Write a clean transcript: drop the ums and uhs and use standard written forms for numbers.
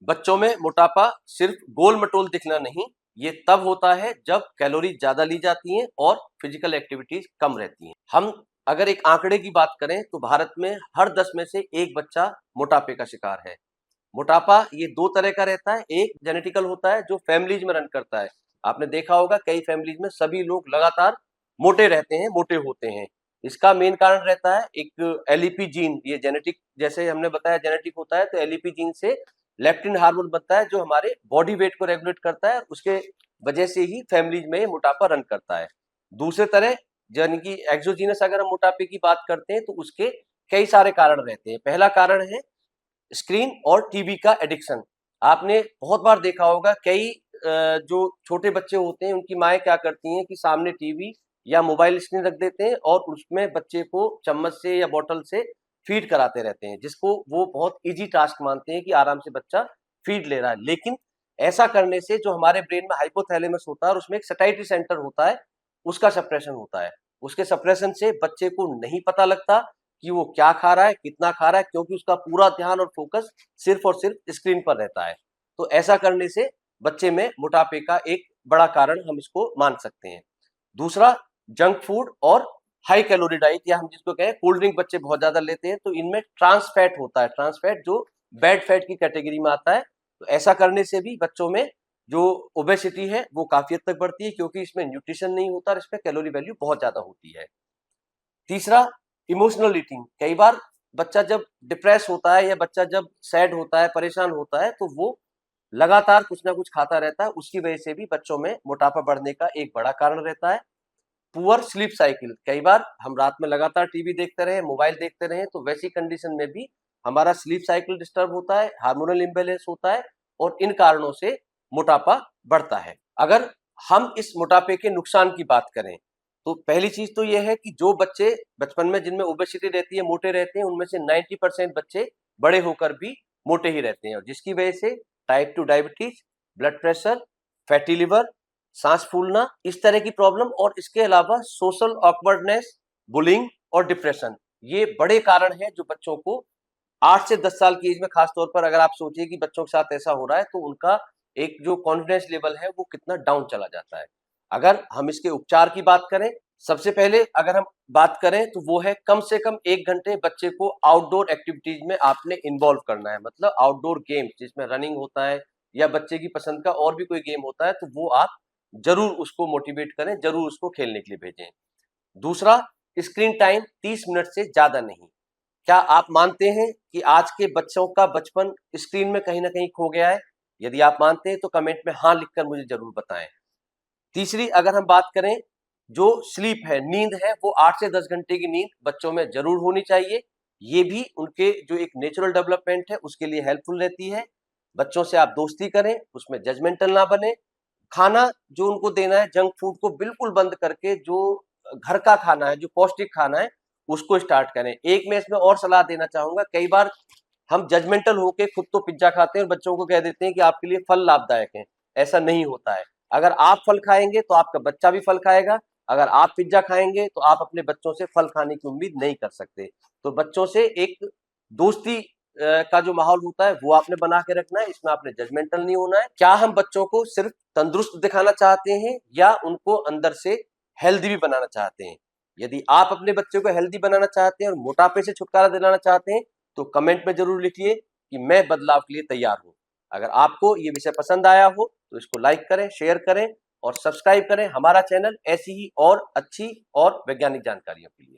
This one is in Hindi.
बच्चों में मोटापा सिर्फ गोल मटोल दिखना नहीं, ये तब होता है जब कैलोरी ज्यादा ली जाती हैं और फिजिकल एक्टिविटीज कम रहती हैं। हम अगर एक आंकड़े की बात करें तो भारत में हर 10 में से एक बच्चा मोटापे का शिकार है। मोटापा ये दो तरह का रहता है, एक जेनेटिकल होता है जो फैमिलीज में रन करता है। आपने देखा होगा कई फैमिलीज में सभी लोग लगातार मोटे रहते हैं, मोटे होते हैं। इसका मेन कारण रहता है एक एलईपी जीन, ये जेनेटिक, जैसे हमने बताया जेनेटिक होता है, तो एलईपी जीन से लेप्टिन हार्मोन बनता है जो हमारे बॉडी वेट को रेगुलेट करता है, उसके वजह से ही फैमिलीज में मोटापा रन करता है। दूसरे तरह यानी कि एक्सोजीनस अगर हम मोटापे की बात करते हैं तो उसके कई सारे कारण रहते हैं। पहला कारण है स्क्रीन और टीवी का एडिक्शन। आपने बहुत बार देखा होगा कई जो छोटे बच्चे होते हैं उनकी माएँ क्या करती हैं कि सामने टीवी या मोबाइल स्क्रीन रख देते हैं और उसमें बच्चे को चम्मच से या बॉटल से फीड कराते रहते हैं, जिसको वो बहुत ईज़ी टास्क मानते हैं कि आराम से बच्चा फीड ले रहा है। लेकिन ऐसा करने से जो हमारे ब्रेन में हाइपोथैलेमस होता है और उसमें एक सैटिस्फैक्टरी सेंटर होता है, उसका सप्रेशन होता है। उसके सप्रेशन से बच्चे को नहीं पता लगता कि वो क्या खा रहा है, कितना खा रहा है, क्योंकि उसका पूरा ध्यान और फोकस सिर्फ और सिर्फ स्क्रीन पर रहता है। तो ऐसा करने से बच्चे में मोटापे का एक बड़ा कारण हम इसको मान सकते हैं। दूसरा, जंक फूड और हाई कैलोरी डाइट, या हम जिसको कहें कोल्ड ड्रिंक बच्चे बहुत ज्यादा लेते हैं, तो इनमें ट्रांस फैट होता है। ट्रांस फैट जो बैड फैट की कैटेगरी में आता है। तो ऐसा करने से भी बच्चों में जो ओबेसिटी है वो काफी हद तक बढ़ती है, क्योंकि इसमें न्यूट्रिशन नहीं होता और इसमें कैलोरी वैल्यू बहुत ज्यादा होती है। तीसरा, इमोशनल ईटिंग। कई बार बच्चा जब डिप्रेस होता है या बच्चा जब सैड होता है, परेशान होता है, तो वो लगातार कुछ ना कुछ खाता रहता है। उसकी वजह से भी बच्चों में मोटापा बढ़ने का एक बड़ा कारण रहता है। पुअर स्लीप साइकिल, कई बार हम रात में लगातार टीवी देखते रहे, मोबाइल देखते रहे, तो वैसी कंडीशन में भी हमारा स्लीप साइकिल डिस्टर्ब होता है, हार्मोनल इम्बैलेंस होता है और इन कारणों से मोटापा बढ़ता है। अगर हम इस मोटापे के नुकसान की बात करें तो पहली चीज तो यह है कि जो बच्चे बचपन में जिनमें ओबेसिटी रहती है, मोटे रहते हैं, उनमें से 90% बच्चे बड़े होकर भी मोटे ही रहते हैं, और जिसकी वजह से type 2 diabetes, blood pressure, fatty liver, सांस फूलना, इस तरह की प्रॉब्लम, और इसके अलावा सोशल ऑकवर्डनेस, बुलिंग और डिप्रेशन, ये बड़े कारण हैं जो बच्चों को 8 से 10 साल की एज में, खास तौर पर अगर आप सोचिए कि बच्चों के साथ ऐसा हो रहा है, तो उनका एक जो कॉन्फिडेंस लेवल है वो कितना डाउन चला जाता है। अगर हम इसके उपचार की बात करें, सबसे पहले अगर हम बात करें तो वो है कम से कम 1 घंटे बच्चे को आउटडोर एक्टिविटीज में आपने इन्वॉल्व करना है। मतलब आउटडोर गेम्स जिसमें रनिंग होता है या बच्चे की पसंद का और भी कोई गेम होता है, तो वो आप जरूर उसको मोटिवेट करें, जरूर उसको खेलने के लिए भेजें। दूसरा, स्क्रीन टाइम 30 मिनट से ज्यादा नहीं। क्या आप मानते हैं कि आज के बच्चों का बचपन स्क्रीन में कहीं ना कहीं खो गया है? यदि आप मानते हैं तो कमेंट में हाँ लिखकर मुझे जरूर बताएं। तीसरी, अगर हम बात करें, जो स्लीप है, नींद है, वो 8 से 10 घंटे की नींद बच्चों में जरूर होनी चाहिए। ये भी उनके जो एक नेचुरल डेवलपमेंट है उसके लिए हेल्पफुल रहती है। बच्चों से आप दोस्ती करें, उसमें जजमेंटल ना बने। खाना जो उनको देना है, जंक फूड को बिल्कुल बंद करके जो घर का खाना है, जो पौष्टिक खाना है, उसको स्टार्ट करें। एक मैं इसमें और सलाह देना चाहूंगा, कई बार हम जजमेंटल होके खुद तो पिज्जा खाते हैं और बच्चों को कह देते हैं कि आपके लिए फल लाभदायक है। ऐसा नहीं होता है। अगर आप फल खाएंगे तो आपका बच्चा भी फल खाएगा। अगर आप पिज्जा खाएंगे तो आप अपने बच्चों से फल खाने की उम्मीद नहीं कर सकते। तो बच्चों से एक दोस्ती का जो माहौल होता है वो आपने बना के रखना है, इसमें आपने जजमेंटल नहीं होना है। क्या हम बच्चों को सिर्फ तंदुरुस्त दिखाना चाहते हैं या उनको अंदर से हेल्दी भी बनाना चाहते हैं? यदि आप अपने बच्चे को हेल्दी बनाना चाहते हैं और मोटापे से छुटकारा दिलाना चाहते हैं तो कमेंट में जरूर लिखिए कि मैं बदलाव के लिए तैयार हूं। अगर आपको ये विषय पसंद आया हो तो इसको लाइक करें, शेयर करें और सब्सक्राइब करें हमारा चैनल ऐसी ही और अच्छी और वैज्ञानिक जानकारियों के लिए।